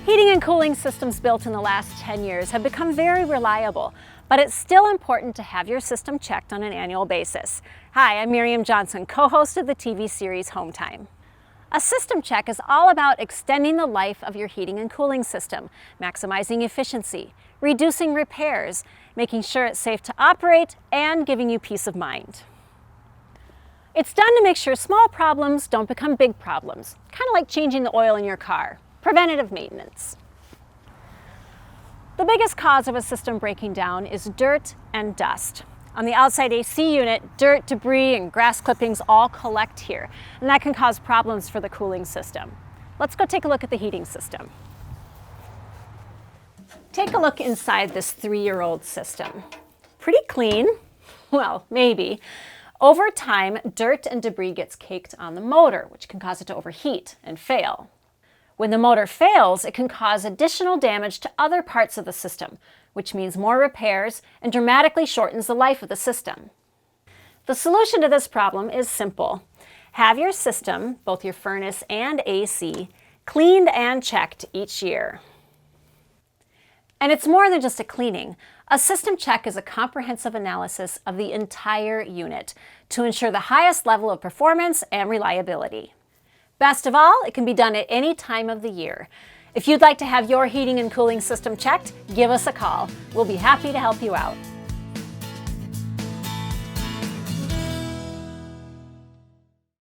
Heating and cooling systems built in the last 10 years have become very reliable, but it's still important to have your system checked on an annual basis. Hi, I'm Miriam Johnson, co-host of the TV series Home Time. A system check is all about extending the life of your heating and cooling system, maximizing efficiency, reducing repairs, making sure it's safe to operate, and giving you peace of mind. It's done to make sure small problems don't become big problems, kind of like changing the oil in your car. Preventative maintenance. The biggest cause of a system breaking down is dirt and dust. On the outside AC unit, dirt, debris, and grass clippings all collect here, and that can cause problems for the cooling system. Let's go take a look at the heating system. Take a look inside this 3-year-old system. Pretty clean. Well, maybe. Over time, dirt and debris gets caked on the motor, which can cause it to overheat and fail. When the motor fails, it can cause additional damage to other parts of the system, which means more repairs and dramatically shortens the life of the system. The solution to this problem is simple. Have your system, both your furnace and AC, cleaned and checked each year. And it's more than just a cleaning. A system check is a comprehensive analysis of the entire unit to ensure the highest level of performance and reliability. Best of all, it can be done at any time of the year. If you'd like to have your heating and cooling system checked, give us a call. We'll be happy to help you out.